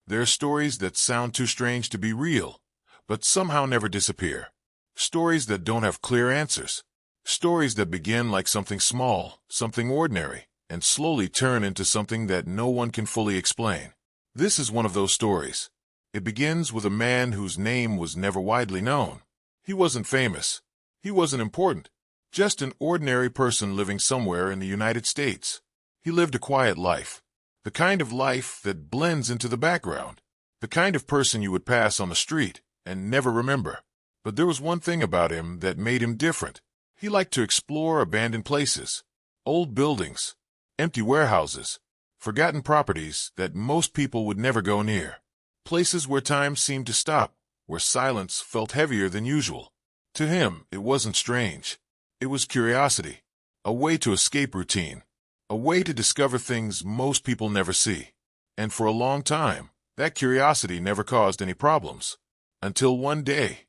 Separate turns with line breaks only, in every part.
There are stories that sound too strange to be real, but somehow never disappear. Stories that don't have clear answers. Stories that begin like something small, something ordinary, and slowly turn into something that no one can fully explain. This is one of those stories. It begins with a man whose name was never widely known. He wasn't famous. He wasn't important. Just an ordinary person living somewhere in the United States. He lived a quiet life. The kind of life that blends into the background. The kind of person you would pass on the street and never remember. But there was one thing about him that made him different. He liked to explore abandoned places, old buildings, empty warehouses, forgotten properties that most people would never go near. Places where time seemed to stop, where silence felt heavier than usual. To him, it wasn't strange. It was curiosity, a way to escape routine, a way to discover things most people never see. And for a long time, that curiosity never caused any problems. Until one day,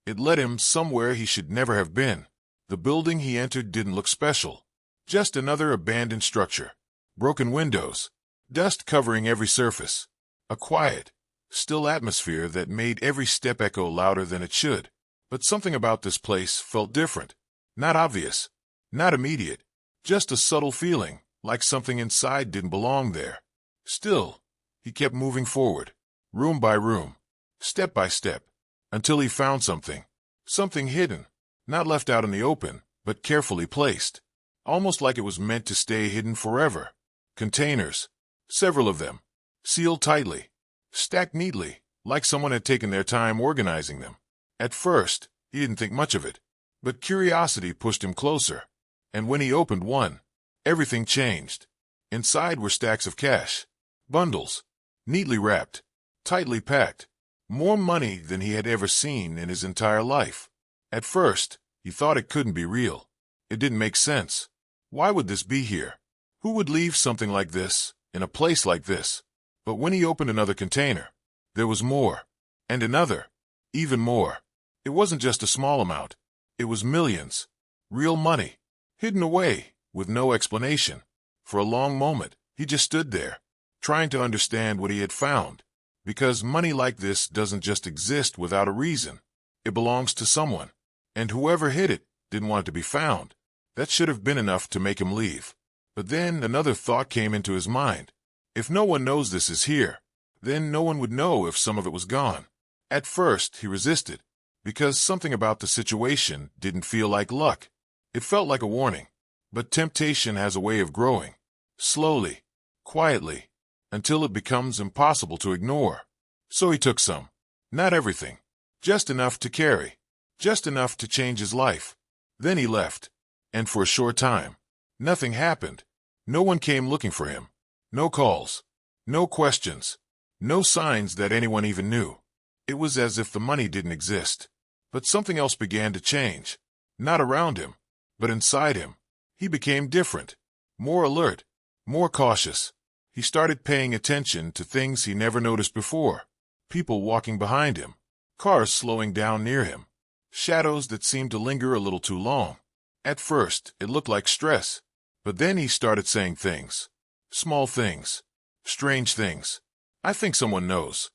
it led him somewhere he should never have been. The building he entered didn't look special. Just another abandoned structure. Broken windows, dust covering every surface. A quiet, still atmosphere that made every step echo louder than it should. But something about this place felt different. Not obvious, not immediate, just a subtle feeling, like something inside didn't belong there. Still, he kept moving forward, room by room, step by step, until he found something. Something hidden, not left out in the open, but carefully placed. Almost like it was meant to stay hidden forever. Containers, several of them, sealed tightly, stacked neatly, like someone had taken their time organizing them. At first, he didn't think much of it, but curiosity pushed him closer. And when he opened one, everything changed. Inside were stacks of cash, bundles, neatly wrapped, tightly packed, more money than he had ever seen in his entire life. At first, he thought it couldn't be real. It didn't make sense. Why would this be here? Who would leave something like this, in a place like this? But when he opened another container, there was more. And another, even more. It wasn't just a small amount. It was millions. Real money. Hidden away, with no explanation. For a long moment, he just stood there, trying to understand what he had found. Because money like this doesn't just exist without a reason. It belongs to someone. And whoever hid it didn't want it to be found. That should have been enough to make him leave. But then another thought came into his mind. If no one knows this is here, then no one would know if some of it was gone. At first, he resisted, because something about the situation didn't feel like luck. It felt like a warning. But temptation has a way of growing, slowly, quietly, until it becomes impossible to ignore. So he took some. Not everything. Just enough to carry. Just enough to change his life. Then he left. And for a short time, nothing happened. No one came looking for him. No calls. No questions. No signs that anyone even knew. It was as if the money didn't exist. But something else began to change. Not around him, but inside him. He became different. More alert. More cautious. He started paying attention to things he never noticed before. People walking behind him. Cars slowing down near him. Shadows that seemed to linger a little too long. At first, it looked like stress. But then he started saying things. Small things. Strange things. I think someone knows.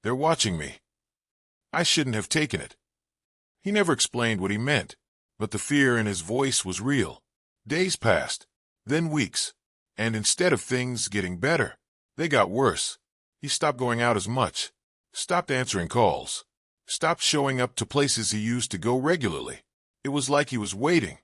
They're watching me. I shouldn't have taken it. He never explained what he meant, but the fear in his voice was real. Days passed, then weeks, and instead of things getting better, they got worse. He stopped going out as much, stopped answering calls, stopped showing up to places he used to go regularly. It was like he was waiting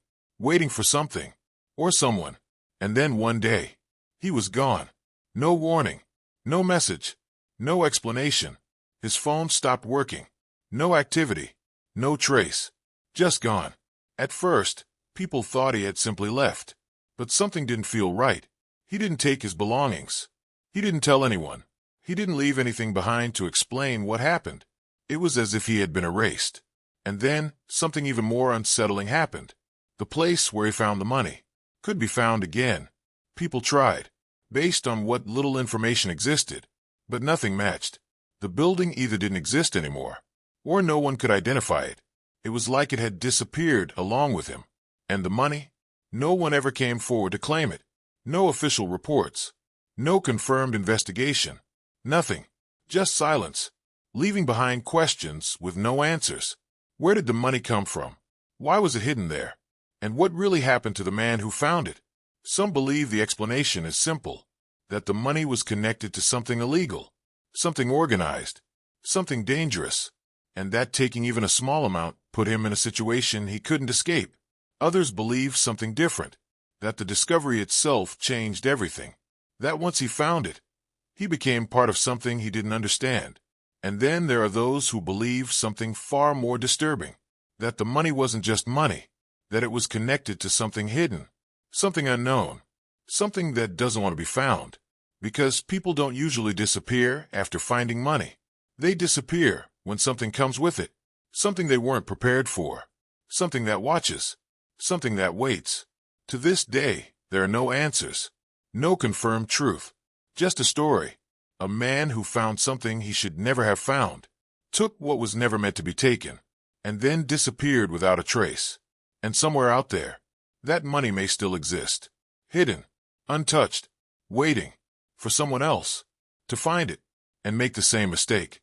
for something, or someone. And then one day, he was gone. No warning, no message, no explanation. His phone stopped working. No activity, no trace, just gone. At first, people thought he had simply left. But something didn't feel right. He didn't take his belongings. He didn't tell anyone. He didn't leave anything behind to explain what happened. It was as if he had been erased. And then, something even more unsettling happened. The place where he found the money could be found again. People tried, based on what little information existed, but nothing matched. The building either didn't exist anymore, or no one could identify it. It was like it had disappeared along with him. And the money? No one ever came forward to claim it. No official reports. No confirmed investigation. Nothing. Just silence, leaving behind questions with no answers. Where did the money come from? Why was it hidden there? And what really happened to the man who found it? Some believe the explanation is simple, that the money was connected to something illegal, something organized, something dangerous, and that taking even a small amount put him in a situation he couldn't escape. Others believe something different, that the discovery itself changed everything, that once he found it, he became part of something he didn't understand. And then there are those who believe something far more disturbing, that the money wasn't just money, that it was connected to something hidden, something unknown, something that doesn't want to be found. Because people don't usually disappear after finding money. They disappear when something comes with it, something they weren't prepared for, something that watches, something that waits. To this day, there are no answers, no confirmed truth, just a story. A man who found something he should never have found, took what was never meant to be taken, and then disappeared without a trace. And somewhere out there, that money may still exist, hidden, untouched, waiting for someone else to find it and make the same mistake.